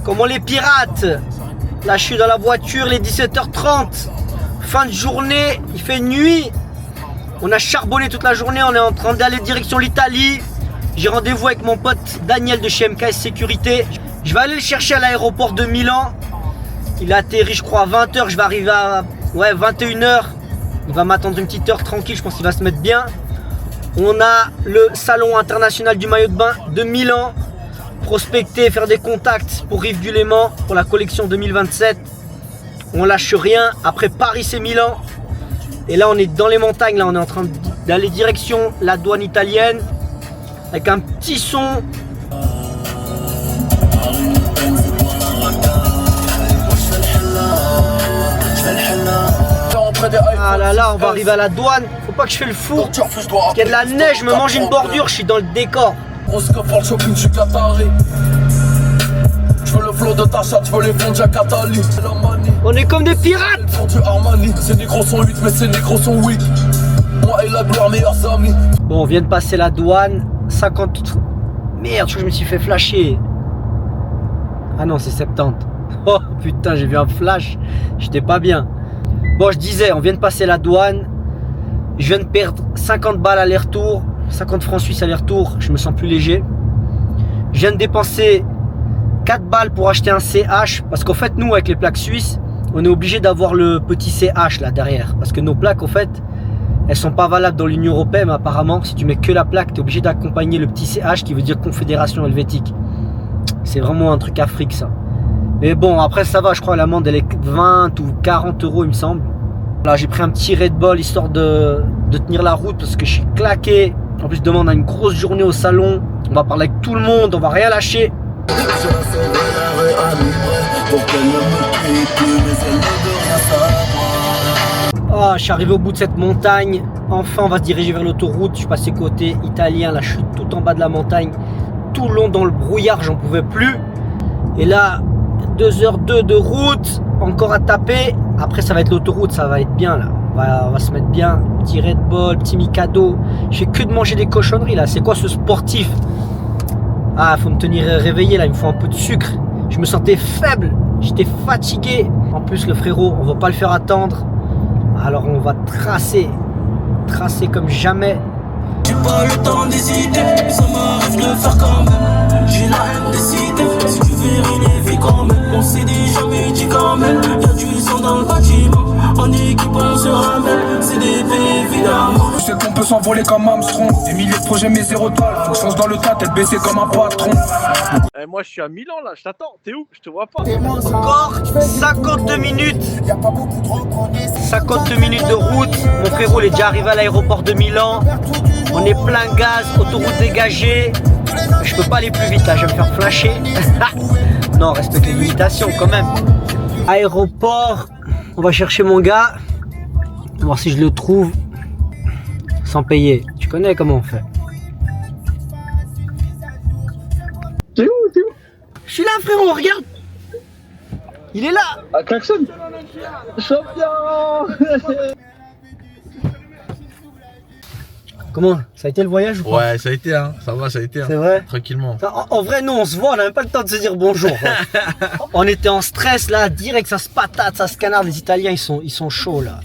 Comment les pirates. Là je suis dans la voiture, les 17h30. Fin de journée, il fait nuit. On a charbonné toute la journée, on est en train d'aller direction l'Italie. J'ai rendez-vous avec mon pote Daniel de chez MKS Sécurité. Je vais aller le chercher à l'aéroport de Milan. Il a atterri je crois à 20h, je vais arriver à 21h. Il va m'attendre une petite heure tranquille, je pense qu'il va se mettre bien. On a le salon international du maillot de bain de Milan. Prospecter, faire des contacts pour Rive du Léman pour la collection 2027. On lâche rien. Après Paris c'est Milan. Et là on est dans les montagnes, là on est en train d'aller direction la douane italienne. Avec un petit son. Ah là là, on va arriver à la douane. Faut pas que je fais le fou. Parce qu'il y a de la neige, je me mange une bordure, je suis dans le décor. On se capte le shopping, je suis qataré. Je veux le flow de ta chatte, je veux les fonds de Jacatali. On est comme des pirates. Du Armani, ces négros sont 8, mais ces négros sont 8. Moi et la gloire, meilleurs amis. Bon, on vient de passer la douane. 50. Merde, je crois que je me suis fait flasher. Ah non, c'est 70. Oh putain, j'ai vu un flash. J'étais pas bien. Bon, je disais, on vient de passer la douane. Je viens de perdre 50 balles aller-retour. 50 francs suisses aller-retour. Je me sens plus léger. Je viens de dépenser 4 balles pour acheter un CH. Parce qu'en fait, nous, avec les plaques suisses, on est obligé d'avoir le petit CH là derrière. Parce que nos plaques, en fait, elles sont pas valables dans l'Union Européenne. Apparemment, si tu mets que la plaque, tu es obligé d'accompagner le petit CH qui veut dire Confédération Helvétique. C'est vraiment un truc Afrique, ça. Mais bon, après, ça va. Je crois que l'amende, elle est 20 ou 40 euros, il me semble. Là, j'ai pris un petit Red Bull histoire de tenir la route parce que je suis claqué. En plus, demain, on a une grosse journée au salon. On va parler avec tout le monde. On va rien lâcher. Oh, je suis arrivé au bout de cette montagne. Enfin, on va se diriger vers l'autoroute. Je suis passé côté italien. Là, je suis tout en bas de la montagne. Tout le long dans le brouillard, j'en pouvais plus. Et là, 2h02 de route. Encore à taper. Après, ça va être l'autoroute. Ça va être bien, là. On va se mettre bien. Petit Red Bull, petit Mikado. Je fais que de manger des cochonneries, là. C'est quoi ce sportif? Ah, faut me tenir réveillé, là. Il me faut un peu de sucre. Je me sentais faible. J'étais fatigué. En plus, le frérot, on va pas le faire attendre. Alors on va tracer comme jamais. J'ai pas le temps d'hésiter, ça m'arrive de faire quand même. J'ai la haine décidée, si tu veux rien vie quand même. On s'est déjà dit quand même, y'a du sang dans le bâtiment. En équipe on se ramène, c'est des faits évidemment. Je sais qu'on peut s'envoler comme Armstrong. Des milliers de projets mais zéro toile. Faut que je fonce dans le tas, tête baissée comme un patron. Moi je suis à Milan là, je t'attends, t'es où? Je te vois pas. Encore 52 minutes. 52 minutes de route. Mon frérot il est déjà arrivé à l'aéroport de Milan. On est plein gaz, autoroute dégagée. Je peux pas aller plus vite là, je vais me faire flasher. Non, respecte les limitations quand même. Aéroport, on va chercher mon gars. On va voir si je le trouve sans payer. Tu connais comment on fait. T'es où? T'es où? Je suis là frérot, regarde. Il est là. Ah, klaxon. Champion. Comment? Ça a été le voyage ou pas? Ouais, ça a été, hein. Ça va, ça a été. Hein. C'est vrai? Tranquillement. En vrai, nous, on se voit, on n'a même pas le temps de se dire bonjour. On était en stress, là, direct, ça se patate, ça se canarde. Les Italiens, ils sont chauds, là.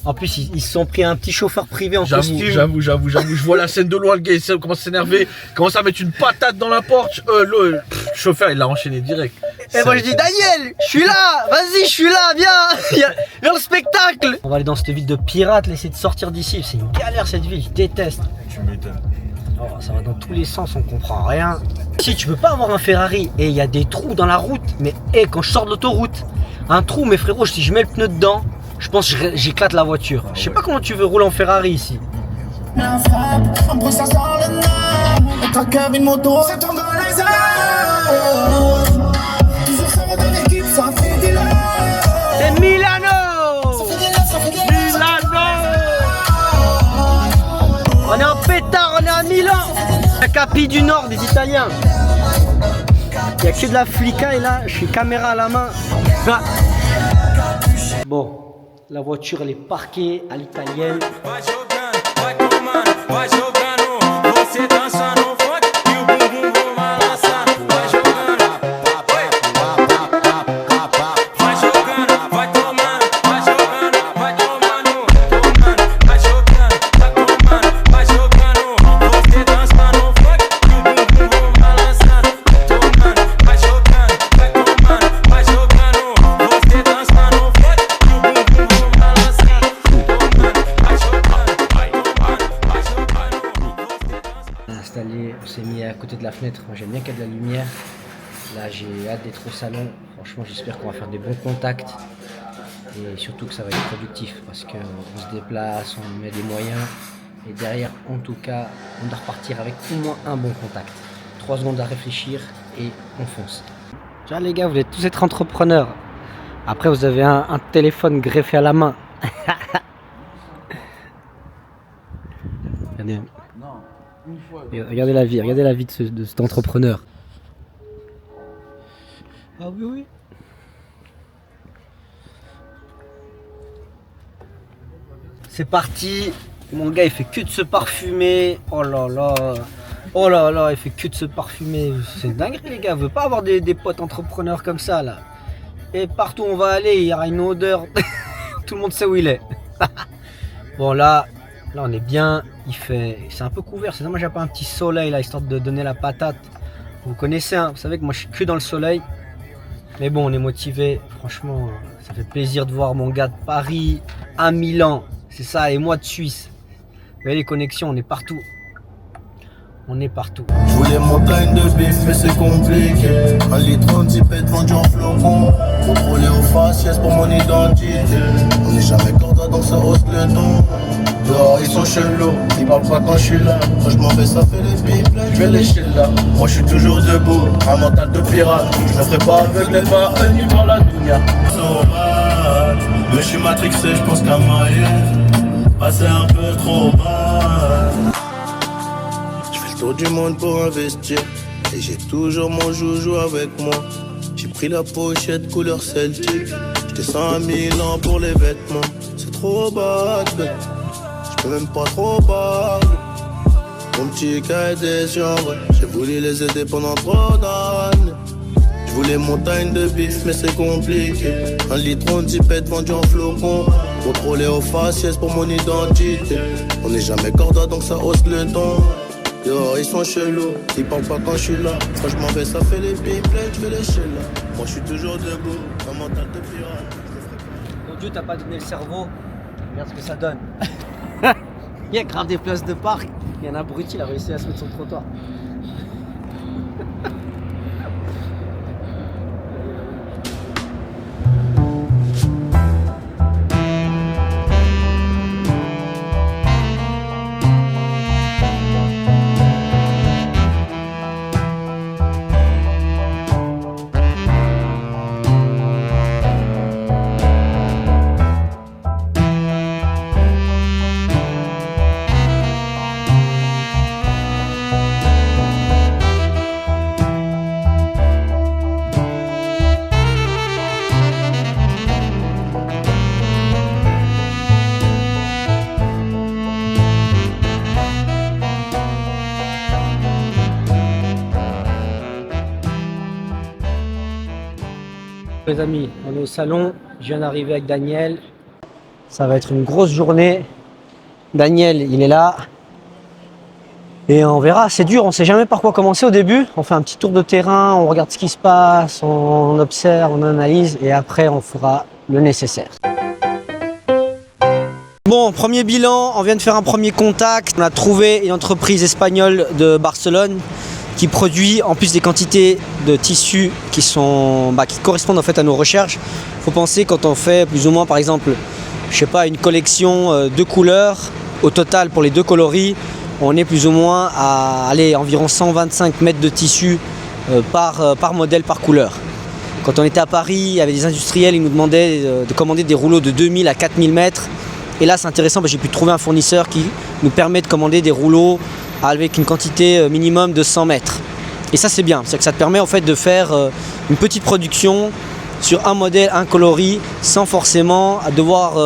En plus, ils se sont pris un petit chauffeur privé en costume. J'avoue. Je vois la scène de loin, le gars, il commence à s'énerver. Il commence à mettre une patate dans la porte. Le chauffeur, il l'a enchaîné direct. Et moi, je dis, Daniel, je suis là. Vas-y, je suis là, viens. Viens le spectacle. On va aller dans cette ville de pirates, essayer de sortir d'ici. C'est une galère, cette ville, je déteste. Tu m'étonnes. Oh, ça va dans tous les sens, on comprend rien. Si tu peux pas avoir un Ferrari et il y a des trous dans la route, mais quand je sors de l'autoroute, un trou, mes frérots, si je mets le pneu dedans, je pense que j'éclate la voiture. Je sais pas comment tu veux rouler en Ferrari ici. C'est Milano! On est en pétard, on est à Milan! La capille du Nord des Italiens. Il n'y a que de la flica et là, je suis caméra à la main. Bon. La voiture elle est parquée à l'italienne. la fenêtre. Moi j'aime bien qu'il y ait de la lumière. Là j'ai hâte d'être au salon. Franchement j'espère qu'on va faire des bons contacts. Et surtout que ça va être productif parce qu'on se déplace, on met des moyens. Et derrière en tout cas on doit repartir avec au moins un bon contact. 3 secondes à réfléchir et on fonce. Tiens les gars, vous allez tous être entrepreneurs. Après vous avez un téléphone greffé à la main. Regardez. Regardez la vie de cet entrepreneur. Ah oui, oui. C'est parti. Mon gars, il fait que de se parfumer. Oh là là. Oh là là, il fait que de se parfumer. C'est dingue, les gars. On veut pas avoir des potes entrepreneurs comme ça, là. Et partout où on va aller, il y aura une odeur. Tout le monde sait où il est. Bon, là on est bien. C'est un peu couvert. C'est dommage, j'ai pas un petit soleil, là, histoire de donner la patate. Vous connaissez, hein, vous savez que moi, je suis que dans le soleil. Mais bon, on est motivé. Franchement, ça fait plaisir de voir mon gars de Paris à Milan. C'est ça, et moi de Suisse. Vous voyez les connexions, on est partout. On est partout. Je voulais montagne de bif, mais c'est compliqué. Un litre anti-pète vendu en flocon. Contrôlé aux faciès pour mon identité. On n'est jamais corda donc ça hausse le ton. Dehors ils sont chelous, ils parlent pas quand je suis là. Quand je m'en vais ça fait les pipes, je vais lécher là. Moi je suis toujours debout, un mental de pirate. Je me ferai pas aveugle par un nu par la dunya. Sauvage, mais je suis matrixé, je pense qu'à mailler. Passer un peu trop mal. Tour du monde pour investir. Et j'ai toujours mon joujou avec moi. J'ai pris la pochette couleur celtique. J'descends à Milan pour les vêtements. C'est trop bad, j'peux même pas trop parler. Mon petit cas est déçu en vrai. J'ai voulu les aider pendant trop d'années. J'voulais montagne de bif mais c'est compliqué. Un litre anti-pète vendu en flocon. Contrôlé aux faciès pour mon identité. On n'est jamais corda donc ça hausse le ton. Yo, ils sont chelous, ils parlent pas quand je suis là. Quand je m'en vais, ça fait les pipes, je vais lécher là. Moi je suis toujours debout, un mental de pirate. Mon Dieu, t'as pas donné le cerveau. Regarde ce que ça donne. Il y a grave des places de parc. Il y a un abruti, il a réussi à se mettre sur le trottoir. Les amis, on est au salon, je viens d'arriver avec Daniel. Ça va être une grosse journée. Daniel, il est là. Et on verra, c'est dur, on ne sait jamais par quoi commencer au début. On fait un petit tour de terrain, on regarde ce qui se passe, on observe, on analyse et après on fera le nécessaire. Bon, premier bilan, on vient de faire un premier contact. On a trouvé une entreprise espagnole de Barcelone qui produit en plus des quantités de tissus qui correspondent en fait à nos recherches. Il faut penser quand on fait plus ou moins par exemple, je sais pas, une collection de couleurs, au total pour les 2 coloris, on est plus ou moins à environ 125 mètres de tissu par modèle, par couleur. Quand on était à Paris, il y avait des industriels, ils nous demandaient de commander des rouleaux de 2000 à 4000 mètres. Et là c'est intéressant, j'ai pu trouver un fournisseur qui nous permet de commander des rouleaux avec une quantité minimum de 100 mètres. Et ça c'est bien, c'est que ça te permet en fait de faire une petite production sur un modèle, un coloris, sans forcément devoir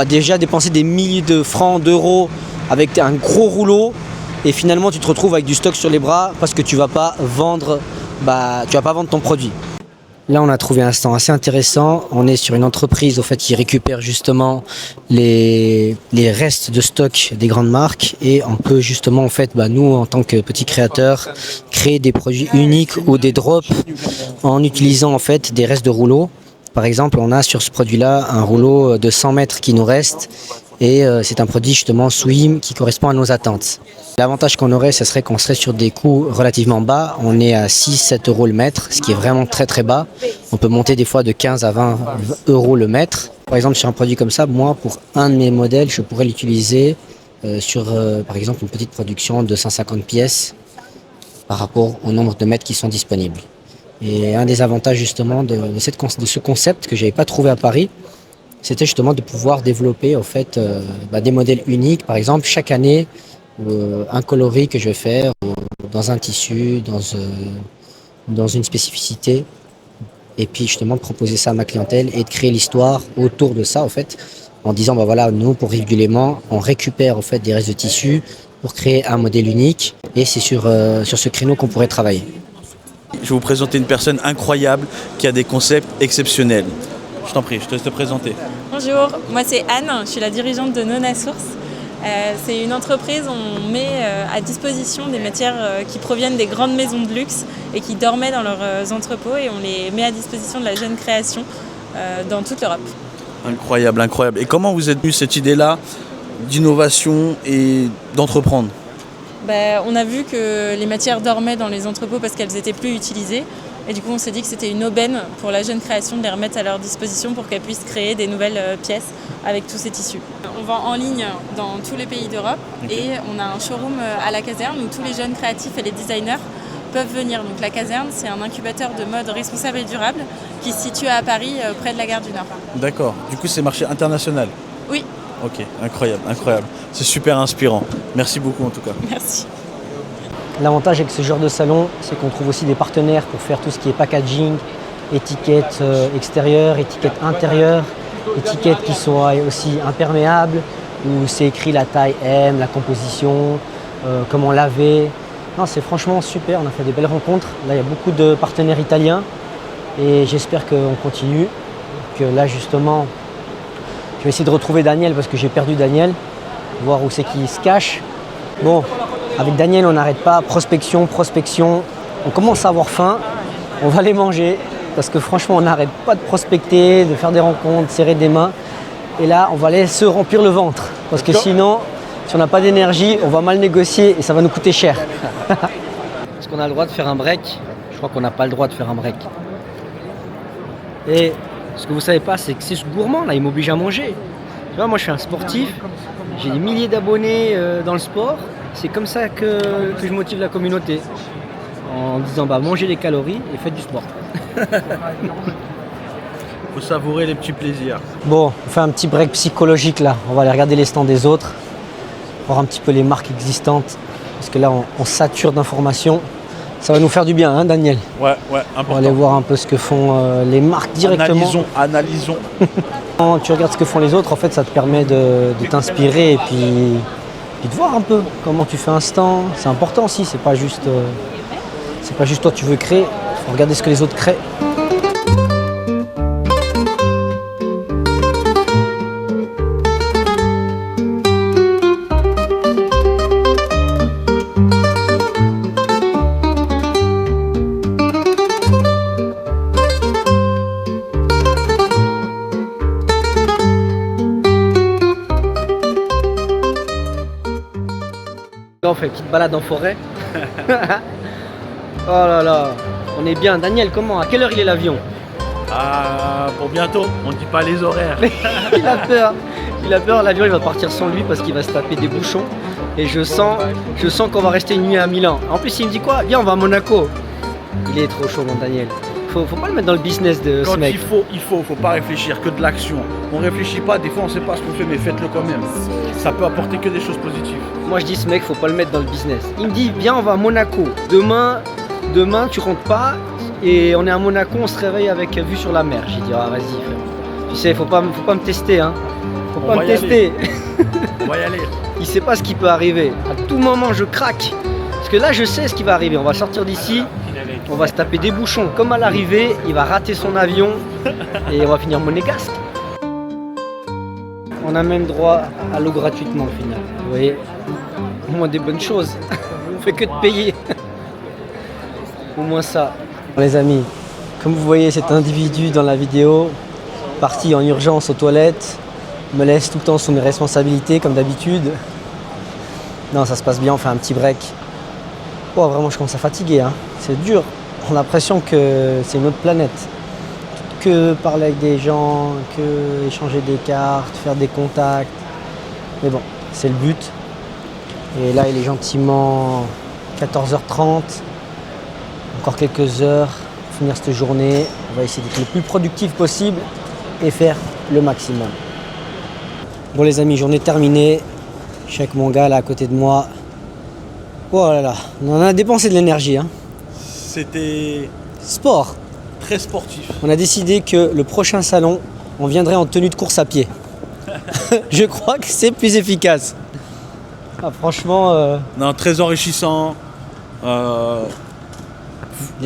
déjà dépenser des milliers de francs, d'euros avec un gros rouleau. Et finalement tu te retrouves avec du stock sur les bras parce que tu vas pas vendre ton produit. Là, on a trouvé un stand assez intéressant. On est sur une entreprise qui récupère justement les restes de stock des grandes marques et on peut justement nous en tant que petits créateurs créer des produits uniques ou des drops en utilisant des restes de rouleaux. Par exemple, on a sur ce produit-là un rouleau de 100 mètres qui nous reste Et c'est un produit justement Swim qui correspond à nos attentes. L'avantage qu'on aurait, ce serait qu'on serait sur des coûts relativement bas. On est à 6-7 euros le mètre, ce qui est vraiment très très bas. On peut monter des fois de 15 à 20 euros le mètre. Par exemple, sur un produit comme ça, moi, pour un de mes modèles, je pourrais l'utiliser sur, par exemple, une petite production de 150 pièces par rapport au nombre de mètres qui sont disponibles. Et un des avantages justement de ce concept que je n'avais pas trouvé à Paris, c'était justement de pouvoir développer en fait, des modèles uniques. Par exemple, chaque année, un coloris que je vais faire dans un tissu, dans une spécificité, et puis justement de proposer ça à ma clientèle et de créer l'histoire autour de ça en fait, en disant voilà, nous pour Rive du Léman, on récupère en fait des restes de tissu pour créer un modèle unique, et c'est sur ce créneau qu'on pourrait travailler. Je vais vous présenter une personne incroyable qui a des concepts exceptionnels. Je t'en prie, je te laisse te présenter. Bonjour, moi c'est Anne, je suis la dirigeante de Nona Source. C'est une entreprise, on met à disposition des matières qui proviennent des grandes maisons de luxe et qui dormaient dans leurs entrepôts, et on les met à disposition de la jeune création dans toute l'Europe. Incroyable, incroyable. Et comment vous êtes venu cette idée-là d'innovation et d'entreprendre ? On a vu que les matières dormaient dans les entrepôts parce qu'elles n'étaient plus utilisées. Et du coup, on s'est dit que c'était une aubaine pour la jeune création de les remettre à leur disposition pour qu'elles puissent créer des nouvelles pièces avec tous ces tissus. On vend en ligne dans tous les pays d'Europe, et on a un showroom à la caserne où tous les jeunes créatifs et les designers peuvent venir. Donc la caserne, c'est un incubateur de mode responsable et durable qui se situe à Paris, près de la gare du Nord. D'accord. Du coup, c'est marché international ? Oui. Ok, incroyable, incroyable. C'est super inspirant. Merci beaucoup en tout cas. Merci. L'avantage avec ce genre de salon, c'est qu'on trouve aussi des partenaires pour faire tout ce qui est packaging, étiquettes extérieures, étiquettes intérieures, étiquettes qui soient aussi imperméables, où c'est écrit la taille M, la composition, comment laver. Non, c'est franchement super, on a fait des belles rencontres. Là, il y a beaucoup de partenaires italiens, et j'espère qu'on continue. Que là, justement, je vais essayer de retrouver Daniel parce que j'ai perdu Daniel, voir où c'est qu'il se cache. Bon. Avec Daniel, on n'arrête pas, prospection, on commence à avoir faim, on va les manger, parce que franchement, on n'arrête pas de prospecter, de faire des rencontres, de serrer des mains. Et là, on va aller se remplir le ventre, parce que sinon, si on n'a pas d'énergie, on va mal négocier et ça va nous coûter cher. Est-ce qu'on a le droit de faire un break ? Je crois qu'on n'a pas le droit de faire un break. Et ce que vous ne savez pas, c'est que c'est ce gourmand là, il m'oblige à manger. Tu vois, moi je suis un sportif, j'ai des milliers d'abonnés dans le sport. C'est comme ça que je motive la communauté, en disant mangez les calories et faites du sport. Faut savourer les petits plaisirs. Bon, on fait un petit break psychologique là, on va aller regarder les stands des autres, voir un petit peu les marques existantes, parce que là on sature d'informations. Ça va nous faire du bien, hein Daniel ? Ouais, important. On va aller voir un peu ce que font les marques directement. Analysons. Quand tu regardes ce que font les autres, en fait ça te permet de t'inspirer et puis de voir un peu comment tu fais un stand. C'est important aussi, c'est pas juste toi tu veux créer, il faut regarder ce que les autres créent. On fait une petite balade en forêt. Oh là là, on est bien. Daniel, comment ? À quelle heure il est l'avion ? Pour bientôt, on ne dit pas les horaires. Il a peur, l'avion il va partir sans lui parce qu'il va se taper des bouchons. Et je sens qu'on va rester une nuit à Milan. En plus il me dit quoi ? Viens, on va à Monaco. Il est trop chaud mon Daniel. Faut pas le mettre dans le business de ce mec. Il faut pas réfléchir, que de l'action. On réfléchit pas, des fois on sait pas ce qu'on fait, mais faites-le quand même. Ça peut apporter que des choses positives. Moi je dis ce mec, faut pas le mettre dans le business. Il me dit viens, on va à Monaco. Demain tu rentres pas et on est à Monaco, on se réveille avec vue sur la mer. J'ai dit vas-y frère. Tu sais, faut pas me tester hein. Faut pas me tester. On va y aller. Il sait pas ce qui peut arriver. À tout moment je craque. Parce que là je sais ce qui va arriver. On va sortir d'ici, on va se taper des bouchons. Comme à l'arrivée, il va rater son avion et on va finir monégasque. On a même droit à l'eau gratuitement au final. Vous voyez, au moins des bonnes choses. On fait que de payer. Au moins ça. Les amis, comme vous voyez cet individu dans la vidéo, parti en urgence aux toilettes, me laisse tout le temps sous mes responsabilités comme d'habitude. Non, ça se passe bien, on fait un petit break. Oh, vraiment, je commence à fatiguer, hein. C'est dur. On a l'impression que c'est une autre planète. Que parler avec des gens, que échanger des cartes, faire des contacts. Mais bon, c'est le but. Et là, il est gentiment 14h30. Encore quelques heures pour finir cette journée. On va essayer d'être le plus productif possible et faire le maximum. Bon les amis, journée terminée. Je suis avec mon gars là à côté de moi. Oh là là, on en a dépensé de l'énergie, hein. C'était Sport. très sportif. On a décidé que le prochain salon, on viendrait en tenue de course à pied. Je crois que c'est plus efficace. Ah, franchement, Non, très enrichissant. les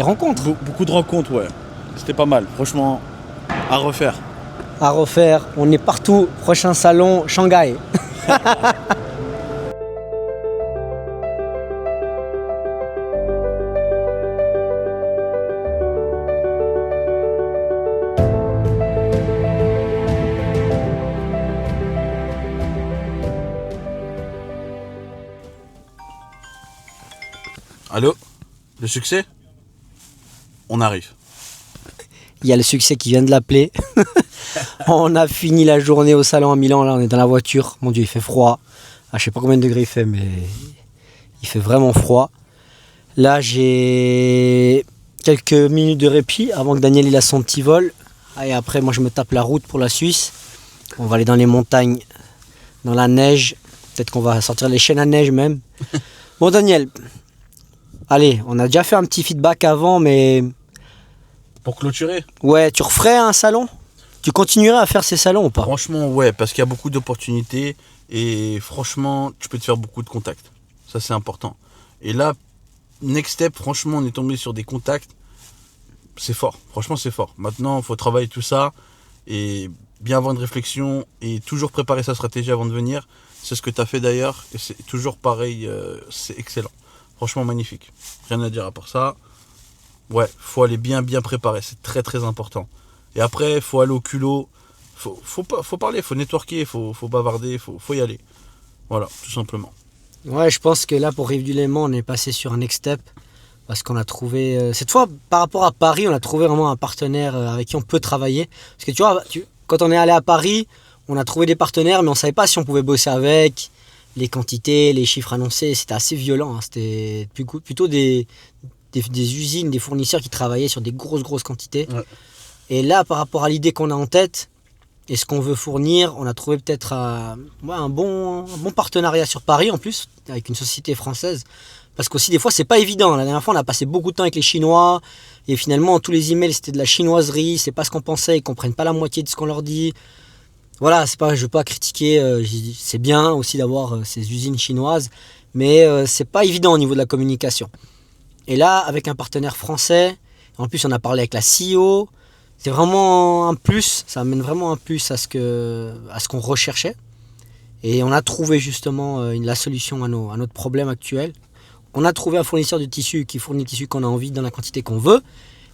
rencontres Beaucoup de rencontres, ouais. C'était pas mal. Franchement, à refaire. à refaire. On est partout. Prochain salon, Shanghai. Allô? Le succès? On arrive. Il y a le succès qui vient de l'appeler. On a fini la journée au salon à Milan. Là, on est dans la voiture. Mon Dieu, il fait froid. Ah, je sais pas combien de degrés il fait, mais il fait vraiment froid. Là, j'ai quelques minutes de répit avant que Daniel il a son petit vol. Ah, et après, moi, je me tape la route pour la Suisse. On va aller dans les montagnes, dans la neige. Peut-être qu'on va sortir les chaînes à neige même. Bon, Daniel, allez, on a déjà fait un petit feedback avant, mais Pour clôturer? ouais, tu referais un salon? Tu continuerais à faire ces salons ou pas? Franchement, ouais, parce qu'il y a beaucoup d'opportunités et franchement, tu peux te faire beaucoup de contacts. Ça, c'est important. Et là, next step, franchement, on est tombé sur des contacts. C'est fort. Franchement, c'est fort. Maintenant, il faut travailler tout ça et bien avoir une réflexion et toujours préparer sa stratégie avant de venir. C'est ce que tu as fait d'ailleurs et c'est toujours pareil. C'est excellent. Franchement, magnifique. Rien à dire à part ça. Ouais, faut aller bien préparer. C'est très très important. Et après, faut aller au culot. Faut parler, faut networker, faut bavarder, faut y aller. Voilà, tout simplement. Ouais, je pense que là, pour Rive du Léman, on est passé sur un next step. Parce qu'on a trouvé... cette fois, par rapport à Paris, on a trouvé vraiment un partenaire avec qui on peut travailler. Parce que tu vois, quand on est allé à Paris, on a trouvé des partenaires, mais on ne savait pas si on pouvait bosser avec. Les quantités, les chiffres annoncés, c'était assez violent, hein. C'était plutôt des usines, des fournisseurs qui travaillaient sur des grosses quantités. Ouais. Et là, par rapport à l'idée qu'on a en tête et ce qu'on veut fournir, on a trouvé peut-être un bon partenariat sur Paris en plus, avec une société française. Parce qu'aussi, des fois, c'est pas évident. La dernière fois, on a passé beaucoup de temps avec les Chinois. Et finalement, tous les emails, c'était de la chinoiserie. C'est pas ce qu'on pensait. Ils comprennent pas la moitié de ce qu'on leur dit. Voilà, je veux pas critiquer. C'est bien aussi d'avoir ces usines chinoises. Mais c'est pas évident au niveau de la communication. Et là, avec un partenaire français, en plus, on a parlé avec la CEO. C'est vraiment un plus. Ça amène vraiment un plus à ce qu'on recherchait. Et on a trouvé justement la solution à notre problème actuel. On a trouvé un fournisseur de tissu qui fournit le tissu qu'on a envie dans la quantité qu'on veut.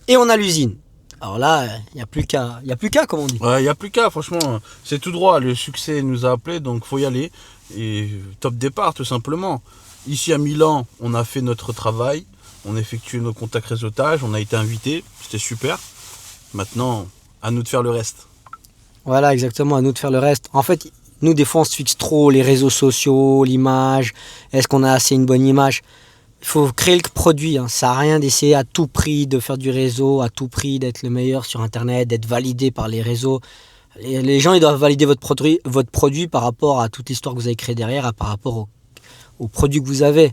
Et on a l'usine. Alors là, il n'y a plus qu'à, comme on dit. Ouais, il n'y a plus qu'à, franchement. C'est tout droit. Le succès nous a appelés, donc faut y aller. Et top départ, tout simplement. Ici à Milan, on a fait notre travail. On a effectué nos contacts réseautage. On a été invités. C'était super. Maintenant, à nous de faire le reste. Voilà, exactement, à nous de faire le reste. En fait, nous, des fois, on se fixe trop les réseaux sociaux, l'image. Est-ce qu'on a assez une bonne image? Il faut créer le produit, hein. Ça sert à rien d'essayer à tout prix de faire du réseau, à tout prix d'être le meilleur sur Internet, d'être validé par les réseaux. Les gens, ils doivent valider votre produit par rapport à toute l'histoire que vous avez créée derrière, par rapport au produit que vous avez.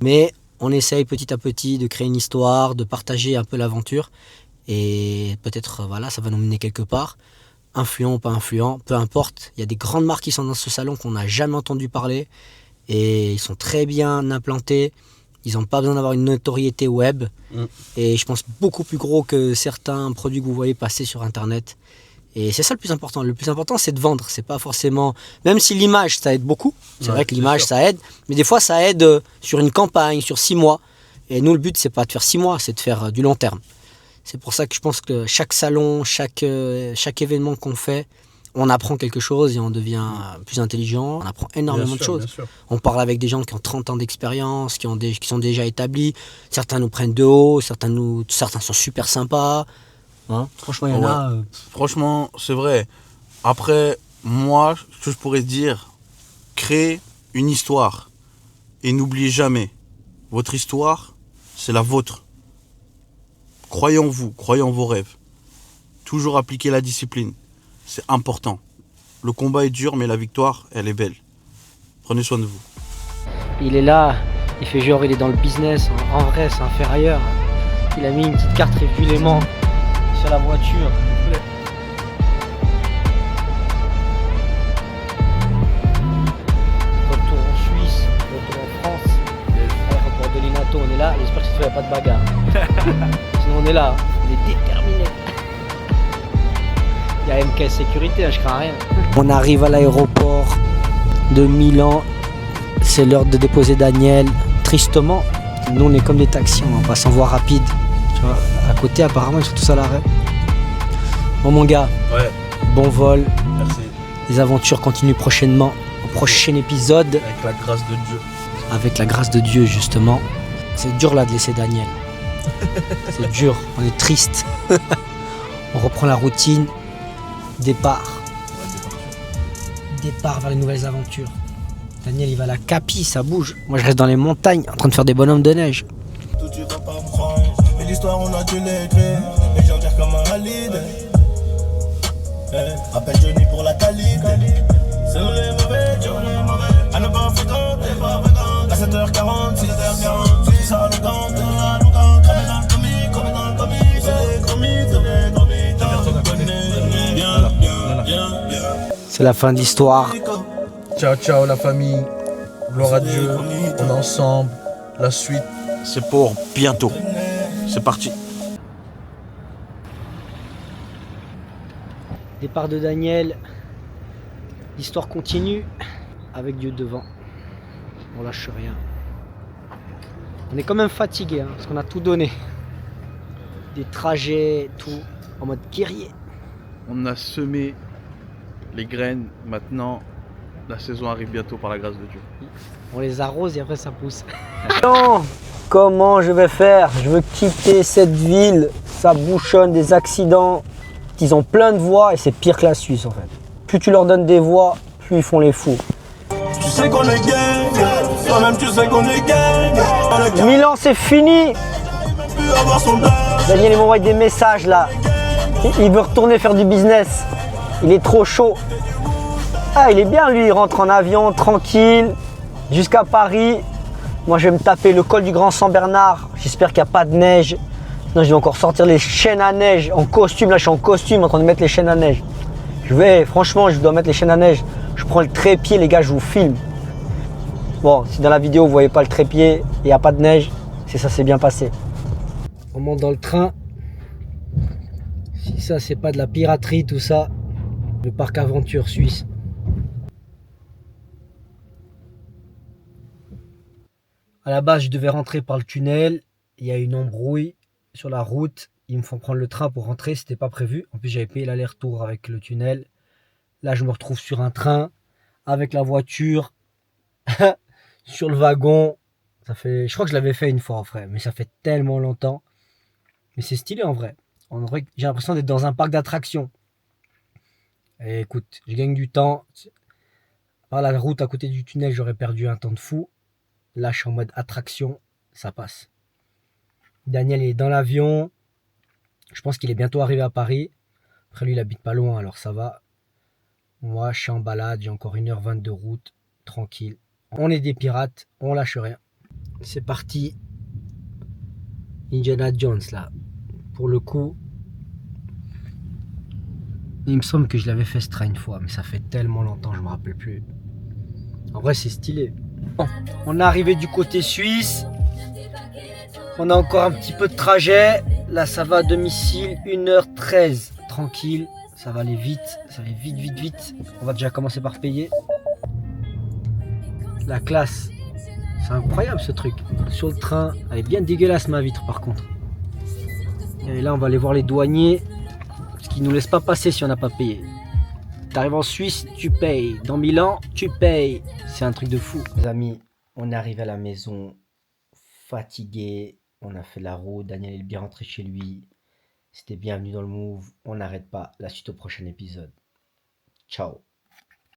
Mais on essaye petit à petit de créer une histoire, de partager un peu l'aventure. Et peut-être, voilà, ça va nous mener quelque part. Influent ou pas influent, peu importe. Il y a des grandes marques qui sont dans ce salon qu'on n'a jamais entendu parler. Et ils sont très bien implantés. Ils n'ont pas besoin d'avoir une notoriété web. Et je pense beaucoup plus gros que certains produits que vous voyez passer sur Internet. Et c'est ça le plus important. Le plus important, c'est de vendre. C'est pas forcément... Même si l'image, ça aide beaucoup. C'est vrai que l'image, ça aide. Mais des fois, ça aide sur une campagne, sur 6 mois. Et nous, le but, c'est pas de faire 6 mois, c'est de faire du long terme. C'est pour ça que je pense que chaque salon, chaque événement qu'on fait, on apprend quelque chose et on devient plus intelligent. On apprend énormément de choses. On parle avec des gens qui ont 30 ans d'expérience, qui sont déjà établis. Certains nous prennent de haut, certains sont super sympas. Hein, franchement, il y en a... Franchement, c'est vrai. Après, moi, ce que je pourrais dire, créer une histoire. Et n'oubliez jamais, votre histoire, c'est la vôtre. Croyez en vous, croyez en vos rêves. Toujours appliquer la discipline. C'est important. Le combat est dur, mais la victoire, elle est belle. Prenez soin de vous. Il est là, il fait genre, il est dans le business. En vrai, c'est un ferrailleur. Il a mis une petite carte régulièrement sur la voiture. Retour en Suisse, retour en France. Aéroport de Linato, on est là. J'espère que cette fois, il n'y a pas de bagarre. Sinon, on est là, on est déterminés. Il y a MK Sécurité, hein, je crains rien. On arrive à l'aéroport de Milan. C'est l'heure de déposer Daniel. Tristement, nous on est comme des taxis, on passe en voie rapide. Tu vois, à côté apparemment ils sont tous à l'arrêt. Bon mon gars, Ouais, bon vol. merci. Les aventures continuent prochainement. Au prochain épisode. Avec la grâce de Dieu. Avec la grâce de Dieu justement. C'est dur là de laisser Daniel. C'est dur, on est triste. On reprend la routine. Départ vers les nouvelles aventures. Daniel il va à la Capi, ça bouge. Moi je reste dans les montagnes en train de faire des bonhommes de neige. Tout tu vas pas me prendre. Et l'histoire on a dû l'écrire. Et j'en tire comme un Halid. Appelle Johnny pour la qualité. C'est nous les mauvais, à ne pas fréquenter. À 7h40, 6h40, ça nous gante. Cramé dans le comique, c'est les commis. C'est la fin de l'histoire. Ciao, ciao la famille. Gloire à Dieu. On est ensemble. La suite. C'est pour bientôt. C'est parti. Départ de Daniel. L'histoire continue avec Dieu devant. On lâche rien. On est quand même fatigué hein, parce qu'on a tout donné. Des trajets, tout en mode guerrier. On a semé les graines. Maintenant, la saison arrive bientôt par la grâce de Dieu. On les arrose et après ça pousse. Non, comment je vais faire? Je veux quitter cette ville. Ça bouchonne, des accidents. Ils ont plein de voies et c'est pire que la Suisse en fait. Plus tu leur donnes des voies, plus ils font les fous. Tu sais qu'on est gang, toi-même tu sais qu'on est gang. Milan c'est fini. Daniel il m'envoie des messages là. Il veut retourner faire du business. Il est trop chaud. Ah il est bien lui, il rentre en avion tranquille jusqu'à Paris. Moi je vais me taper le col du Grand Saint-Bernard. J'espère qu'il n'y a pas de neige. Sinon je vais encore sortir les chaînes à neige en costume. Là je suis en costume en train de mettre les chaînes à neige. Franchement je dois mettre les chaînes à neige. Je prends le trépied les gars, je vous filme. Bon si dans la vidéo vous voyez pas le trépied et il n'y a pas de neige, c'est ça, c'est bien passé. On monte dans le train. Si ça c'est pas de la piraterie tout ça. Le parc aventure suisse. À la base je devais rentrer par le tunnel. Il y a une embrouille sur la route. Ils me font prendre le train pour rentrer, c'était pas prévu. En plus j'avais payé l'aller-retour avec le tunnel. Là je me retrouve sur un train avec la voiture sur le wagon. Ça fait, je crois que je l'avais fait une fois en vrai, mais ça fait tellement longtemps. Mais c'est stylé en vrai. En vrai, j'ai l'impression d'être dans un parc d'attractions. Et écoute, je gagne du temps. Par la route à côté du tunnel, j'aurais perdu un temps de fou. Là, je suis en mode attraction, ça passe. Daniel est dans l'avion. Je pense qu'il est bientôt arrivé à Paris. Après, lui, il habite pas loin, alors ça va. Moi, je suis en balade, j'ai encore 1h20 de route, tranquille. On est des pirates, on lâche rien. C'est parti. Indiana Jones, là. Pour le coup, il me semble que je l'avais fait ce train une fois, mais ça fait tellement longtemps, je me rappelle plus. En vrai, c'est stylé. Bon, on est arrivé du côté suisse. On a encore un petit peu de trajet. Là, ça va à domicile, 1h13. Tranquille, ça va aller vite. Ça va aller vite. On va déjà commencer par payer. La classe. C'est incroyable ce truc. Sur le train, elle est bien dégueulasse ma vitre par contre. Et là, on va aller voir les douaniers. Parce qu'ils nous laissent pas passer si on n'a pas payé. T'arrives en Suisse, tu payes. Dans Milan, tu payes. C'est un truc de fou. Les amis, on arrive à la maison fatigué. On a fait la route. Daniel est bien rentré chez lui. C'était bienvenue dans le Move. On n'arrête pas. La suite au prochain épisode. Ciao.